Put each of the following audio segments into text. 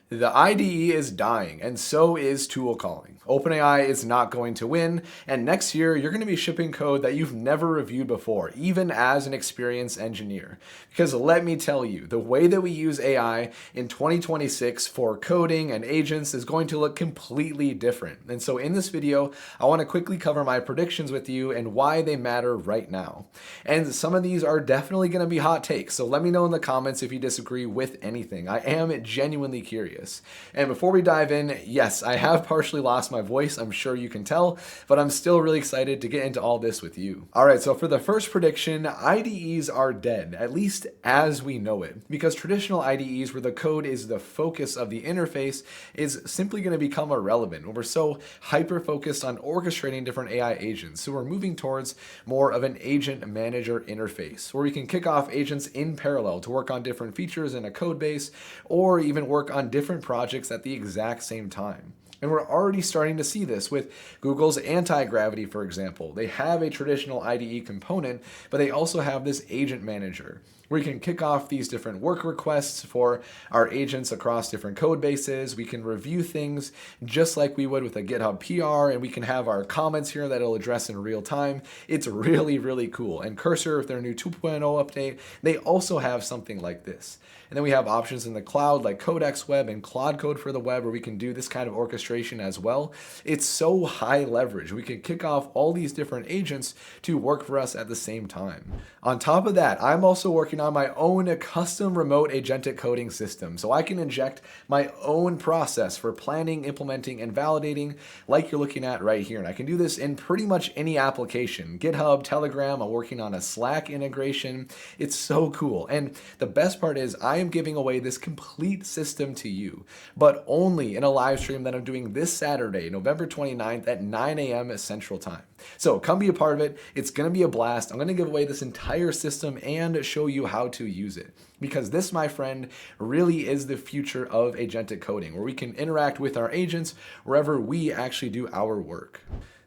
The IDE is dying, and so is tool calling. OpenAI is not going to win, and next year you're going to be shipping code that you've never reviewed before, even as an experienced engineer. Because let me tell you, the way that we use AI in 2026 for coding and agents is going to look completely different. And so in this video, I want to quickly cover my predictions with you and why they matter right now. And some of these are definitely going to be hot takes, so let me know in the comments if you disagree with anything. I am genuinely curious. And before we dive in, yes, I have partially lost my voice, I'm sure you can tell, but I'm still really excited to get into all this with you. All right, so for the first prediction, IDEs are dead, at least as we know it, because traditional IDEs where the code is the focus of the interface is simply going to become irrelevant when we're so hyper-focused on orchestrating different AI agents. So we're moving towards more of an agent manager interface where we can kick off agents in parallel to work on different features in a code base or even work on different projects at the exact same time. And we're already starting to see this with Google's anti-gravity, for example. They have a traditional IDE component, but they also have this agent manager where we can kick off these different work requests for our agents across different code bases. We can review things just like we would with a GitHub PR, and we can have our comments here that it'll address in real time. It's really, really cool. And Cursor, with their new 2.0 update, they also have something like this. And then we have options in the cloud like Codex Web and Claude Code for the web where we can do this kind of orchestration as well. It's so high leverage. We can kick off all these different agents to work for us at the same time. On top of that, I'm also working on my own custom remote agentic coding system so I can inject my own process for planning, implementing, and validating like you're looking at right here. And I can do this in pretty much any application. GitHub, Telegram, I'm working on a Slack integration. It's so cool. And the best part is I am giving away this complete system to you, but only in a live stream that I'm doing this Saturday, November 29th at 9 a.m. Central Time. So come be a part of it. It's going to be a blast. I'm going to give away this entire system and show you how to use it. Because this, my friend, really is the future of agentic coding, where we can interact with our agents wherever we actually do our work.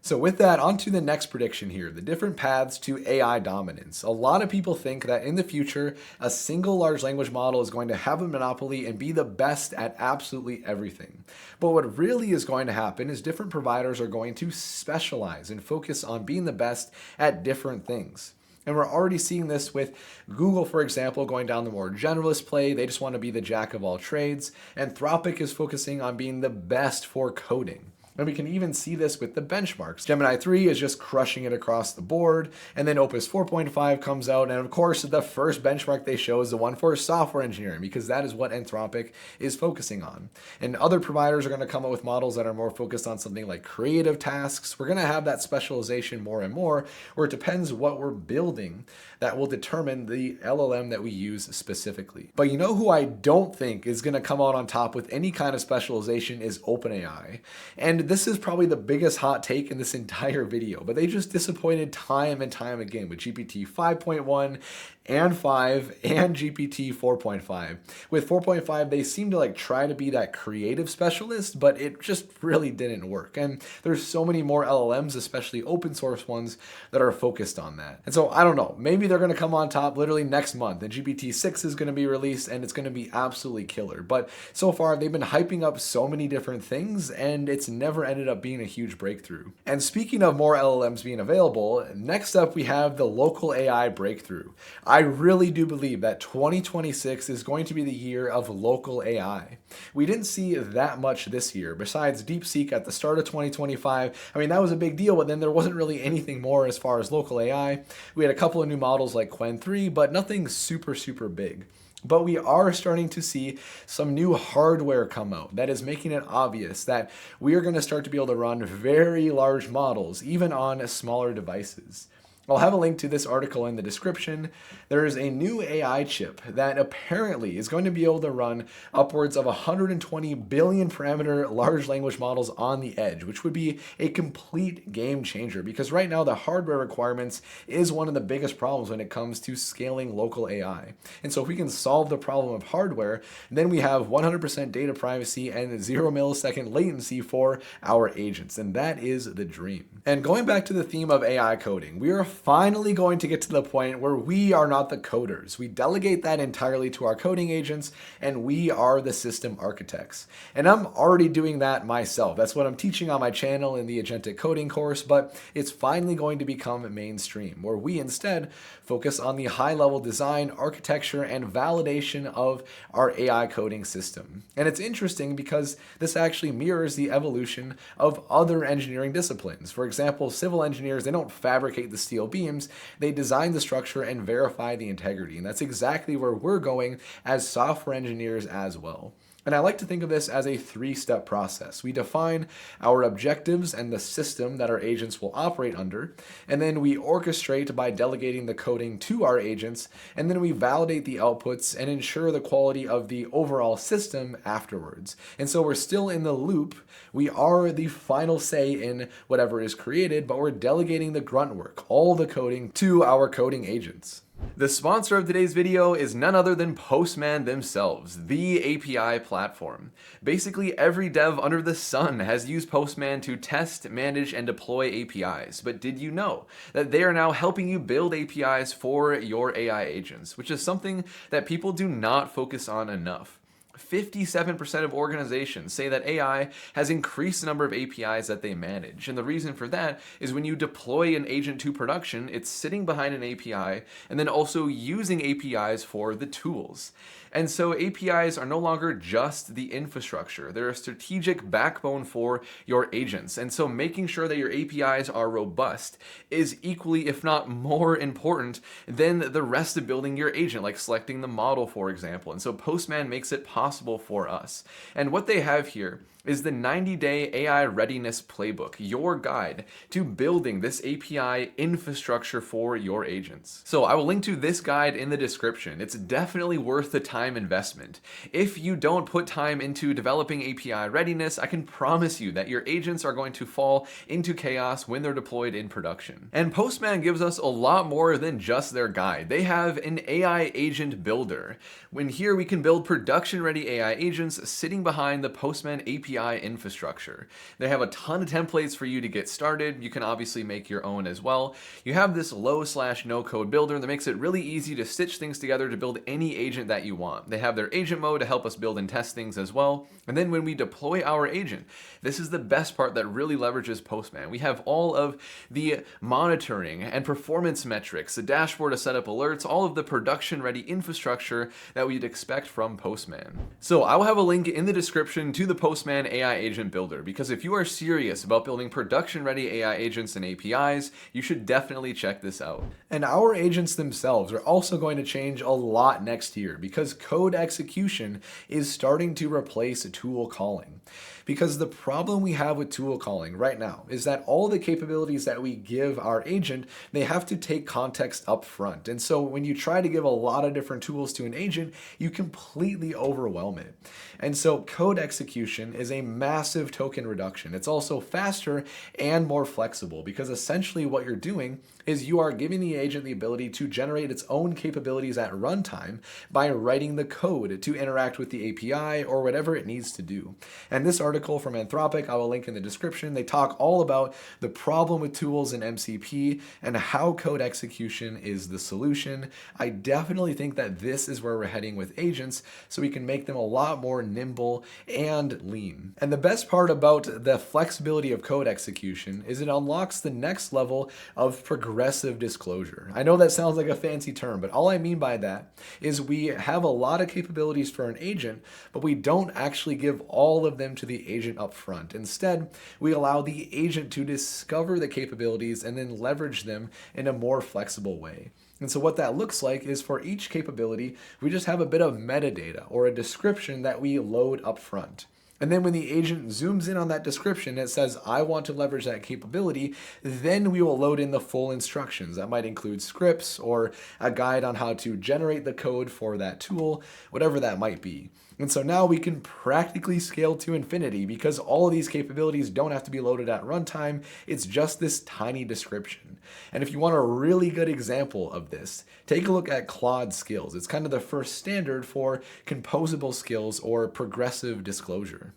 So with that, on to the next prediction here, the different paths to AI dominance. A lot of people think that in the future, a single large language model is going to have a monopoly and be the best at absolutely everything. But what really is going to happen is different providers are going to specialize and focus on being the best at different things. And we're already seeing this with Google, for example, going down the more generalist play. They just want to be the jack of all trades. Anthropic is focusing on being the best for coding. And we can even see this with the benchmarks. Gemini 3 is just crushing it across the board. And then Opus 4.5 comes out. And of course, the first benchmark they show is the one for software engineering, because that is what Anthropic is focusing on. And other providers are going to come up with models that are more focused on something like creative tasks. We're going to have that specialization more and more, where it depends what we're building that will determine the LLM that we use specifically. But you know who I don't think is going to come out on top with any kind of specialization is OpenAI. And this is probably the biggest hot take in this entire video, but they just disappointed time and time again with GPT 5.1 and 5 and GPT 4.5. With 4.5, they seem to try to be that creative specialist, but it just really didn't work. And there's so many more LLMs, especially open source ones, that are focused on that. And so I don't know, maybe they're going to come on top literally next month, and GPT 6 is going to be released, and it's going to be absolutely killer. But so far, they've been hyping up so many different things, and it's never ended up being a huge breakthrough. And speaking of more LLMs being available, next up we have the local AI breakthrough. I really do believe that 2026 is going to be the year of local AI. We didn't see that much this year, besides DeepSeek at the start of 2025. I mean, that was a big deal, but then there wasn't really anything more as far as local AI. We had a couple of new models like Qwen 3, but nothing super, super big. But we are starting to see some new hardware come out that is making it obvious that we are going to start to be able to run very large models, even on smaller devices. I'll have a link to this article in the description. There is a new AI chip that apparently is going to be able to run upwards of 120 billion parameter large language models on the edge, which would be a complete game changer, because right now the hardware requirements is one of the biggest problems when it comes to scaling local AI. And so if we can solve the problem of hardware, then we have 100% data privacy and 0 millisecond latency for our agents, and that is the dream. And going back to the theme of AI coding, we are finally going to get to the point where we are not the coders. We delegate that entirely to our coding agents, and we are the system architects. And I'm already doing that myself. That's what I'm teaching on my channel in the Agentic Coding course, but it's finally going to become mainstream, where we instead focus on the high-level design, architecture, and validation of our AI coding system. And it's interesting because this actually mirrors the evolution of other engineering disciplines. For example, civil engineers, they don't fabricate the steel beams, they design the structure and verify the integrity. And that's exactly where we're going as software engineers as well. And I like to think of this as a three-step process. We define our objectives and the system that our agents will operate under, and then we orchestrate by delegating the coding to our agents, and then we validate the outputs and ensure the quality of the overall system afterwards. And so we're still in the loop. We are the final say in whatever is created, but we're delegating the grunt work, all the coding, to our coding agents. The sponsor of today's video is none other than Postman themselves, the API platform. Basically, every dev under the sun has used Postman to test, manage, and deploy APIs. But did you know that they are now helping you build APIs for your AI agents, which is something that people do not focus on enough. 57% of organizations say that AI has increased the number of APIs that they manage. And the reason for that is when you deploy an agent to production, it's sitting behind an API and then also using APIs for the tools. And so APIs are no longer just the infrastructure. They're a strategic backbone for your agents. And so making sure that your APIs are robust is equally, if not more important than the rest of building your agent, like selecting the model, for example. And so Postman makes it possible for us. And what they have here is the 90-day AI readiness playbook, your guide to building this API infrastructure for your agents. So I will link to this guide in the description. It's definitely worth the time investment. If you don't put time into developing API readiness, I can promise you that your agents are going to fall into chaos when they're deployed in production. And Postman gives us a lot more than just their guide. They have an AI Agent Builder. When here we can build production-ready AI agents sitting behind the Postman API infrastructure. They have a ton of templates for you to get started. You can obviously make your own as well. You have this low/no code builder that makes it really easy to stitch things together to build any agent that you want. They have their agent mode to help us build and test things as well. And then when we deploy our agent, this is the best part that really leverages Postman. We have all of the monitoring and performance metrics, the dashboard to set up alerts, all of the production-ready infrastructure that we'd expect from Postman. So I will have a link in the description to the Postman AI Agent Builder, because if you are serious about building production-ready AI agents and APIs, you should definitely check this out. And our agents themselves are also going to change a lot next year, because code execution is starting to replace tool calling. Because the problem we have with tool calling right now is that all the capabilities that we give our agent, they have to take context up front. And so when you try to give a lot of different tools to an agent, you completely overwhelm it. And so code execution is a massive token reduction. It's also faster and more flexible, because essentially what you're doing is you are giving the agent the ability to generate its own capabilities at runtime by writing the code to interact with the API or whatever it needs to do. And this article from Anthropic, I will link in the description, they talk all about the problem with tools in MCP and how code execution is the solution. I definitely think that this is where we're heading with agents, so we can make them a lot more nimble and lean. And the best part about the flexibility of code execution is it unlocks the next level of progressive disclosure. I know that sounds like a fancy term, but all I mean by that is we have a lot of capabilities for an agent, but we don't actually give all of them to the agent up front. Instead, we allow the agent to discover the capabilities and then leverage them in a more flexible way. And so what that looks like is for each capability, we just have a bit of metadata or a description that we load up front. And then when the agent zooms in on that description, it says, I want to leverage that capability, then we will load in the full instructions. That might include scripts or a guide on how to generate the code for that tool, whatever that might be. And so now we can practically scale to infinity, because all of these capabilities don't have to be loaded at runtime. It's just this tiny description. And if you want a really good example of this, take a look at Claude skills. It's kind of the first standard for composable skills or progressive disclosure.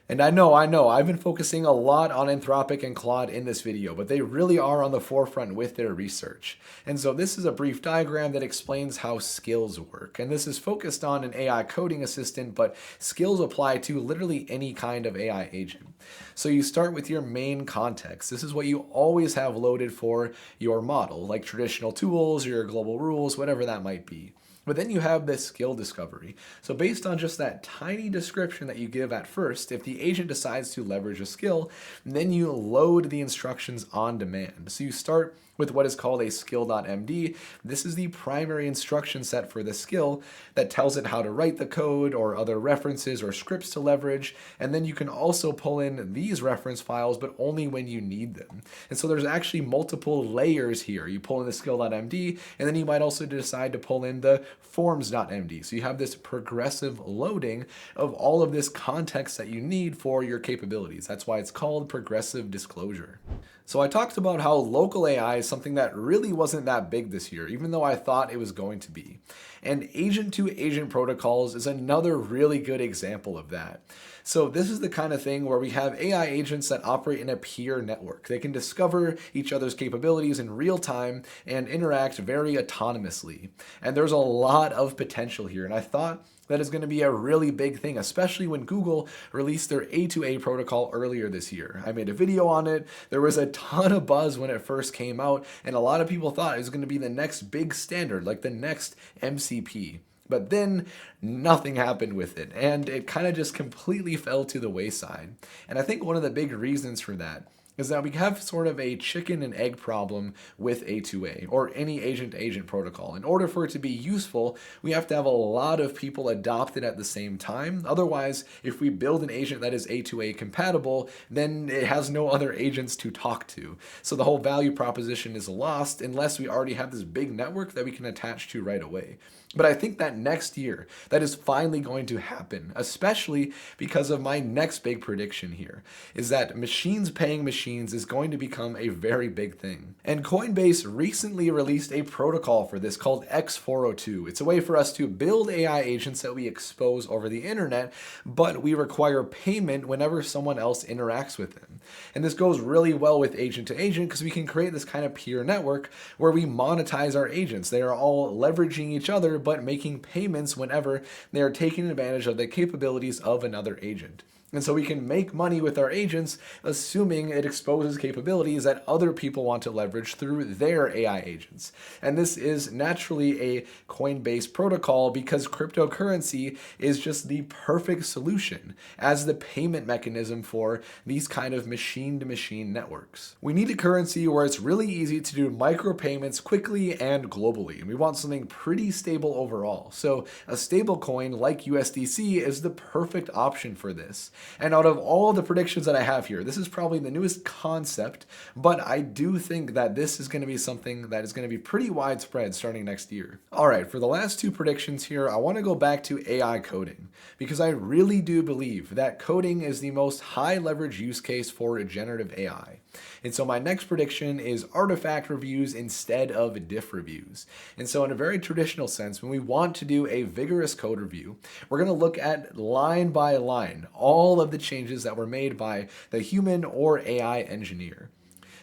And I know, I've been focusing a lot on Anthropic and Claude in this video, but they really are on the forefront with their research. And so this is a brief diagram that explains how skills work. And this is focused on an AI coding assistant, but skills apply to literally any kind of AI agent. So you start with your main context. This is what you always have loaded for your model, like traditional tools, your global rules, whatever that might be. But then you have this skill discovery. So based on just that tiny description that you give at first, if the agent decides to leverage a skill, then you load the instructions on demand. So you start with what is called a skill.md. This is the primary instruction set for the skill that tells it how to write the code or other references or scripts to leverage. And then you can also pull in these reference files, but only when you need them. And so there's actually multiple layers here. You pull in the skill.md, and then you might also decide to pull in the forms.md. So you have this progressive loading of all of this context that you need for your capabilities. That's why it's called progressive disclosure. So I talked about how local AI is something that really wasn't that big this year, even though I thought it was going to be. And agent-to-agent protocols is another really good example of that. So this is the kind of thing where we have AI agents that operate in a peer network. They can discover each other's capabilities in real time and interact very autonomously. And there's a lot of potential here. And I thought that is going to be a really big thing, especially when Google released their A2A protocol earlier this year. I made a video on it. There was a ton of buzz when it first came out, and a lot of people thought it was going to be the next big standard, like the next MCP. But then nothing happened with it, and it kind of just completely fell to the wayside. And I think one of the big reasons for that is that we have sort of a chicken and egg problem with A2A, or any agent-to-agent protocol. In order for it to be useful, we have to have a lot of people adopt it at the same time. Otherwise, if we build an agent that is A2A compatible, then it has no other agents to talk to. So the whole value proposition is lost unless we already have this big network that we can attach to right away. But I think that next year, that is finally going to happen, especially because of my next big prediction here, is that machines paying machines is going to become a very big thing. And Coinbase recently released a protocol for this called X402. It's a way for us to build AI agents that we expose over the internet, but we require payment whenever someone else interacts with them. And this goes really well with agent to agent because we can create this kind of peer network where we monetize our agents. They are all leveraging each other, but making payments whenever they are taking advantage of the capabilities of another agent. And so we can make money with our agents, assuming it exposes capabilities that other people want to leverage through their AI agents. And this is naturally a Coinbase protocol because cryptocurrency is just the perfect solution as the payment mechanism for these kind of machine-to-machine networks. We need a currency where it's really easy to do micropayments quickly and globally, and we want something pretty stable overall. So a stable coin like USDC is the perfect option for this. And out of all the predictions that I have here, this is probably the newest concept, but I do think that this is going to be something that is going to be pretty widespread starting next year. All right, for the last two predictions here, I want to go back to AI coding because I really do believe that coding is the most high leverage use case for generative AI. And so my next prediction is artifact reviews instead of diff reviews. And so in a very traditional sense, when we want to do a vigorous code review, we're going to look at line by line all of the changes that were made by the human or AI engineer.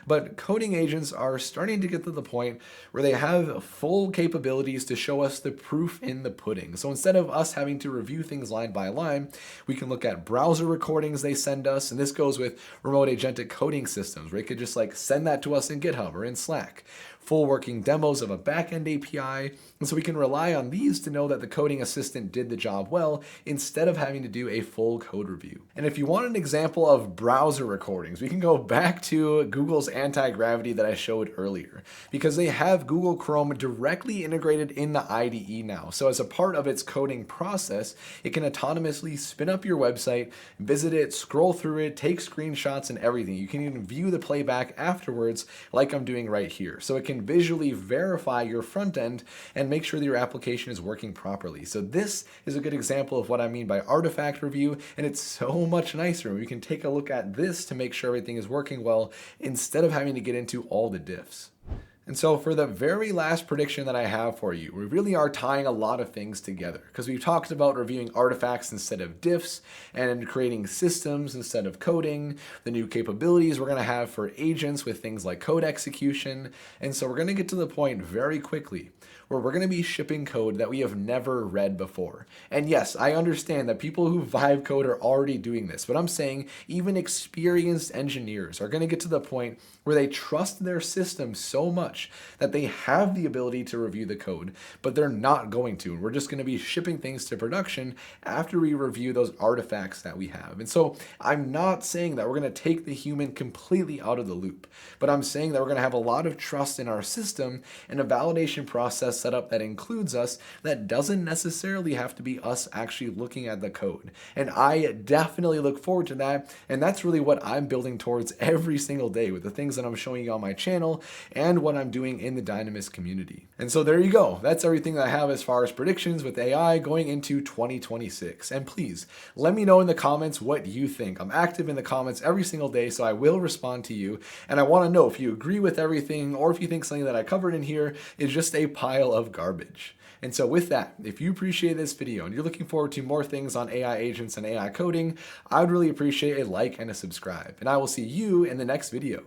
But coding agents are starting to get to the point where they have full capabilities to show us the proof in the pudding. So instead of us having to review things line by line, we can look at browser recordings they send us. And this goes with remote agentic coding systems, where it could just like send that to us in GitHub or in Slack. Full working demos of a backend API. And so we can rely on these to know that the coding assistant did the job well instead of having to do a full code review. And if you want an example of browser recordings, we can go back to Google's anti-gravity that I showed earlier because they have Google Chrome directly integrated in the IDE now. So as a part of its coding process, it can autonomously spin up your website, visit it, scroll through it, take screenshots and everything. You can even view the playback afterwards like I'm doing right here. So it can visually verify your front end and make sure that your application is working properly. So this is a good example of what I mean by artifact review, and it's so much nicer. We can take a look at this to make sure everything is working well instead of having to get into all the diffs. And so for the very last prediction that I have for you, we really are tying a lot of things together because we've talked about reviewing artifacts instead of diffs and creating systems instead of coding, the new capabilities we're going to have for agents with things like code execution. And so we're going to get to the point very quickly where we're going to be shipping code that we have never read before. And yes, I understand that people who vibe code are already doing this, but I'm saying even experienced engineers are going to get to the point where they trust their system so much that they have the ability to review the code, but they're not going to. And we're just going to be shipping things to production after we review those artifacts that we have. And so I'm not saying that we're going to take the human completely out of the loop, but I'm saying that we're going to have a lot of trust in our system and a validation process set up that includes us that doesn't necessarily have to be us actually looking at the code. And I definitely look forward to that. And that's really what I'm building towards every single day with the things that I'm showing you on my channel and what I'm doing in the Dynamis community. And so there you go. That's everything that I have as far as predictions with AI going into 2026. And please let me know in the comments what you think. I'm active in the comments every single day, so I will respond to you. And I want to know if you agree with everything or if you think something that I covered in here is just a pile of garbage. And so with that, if you appreciate this video and you're looking forward to more things on AI agents and AI coding, I'd really appreciate a like and a subscribe. And I will see you in the next video.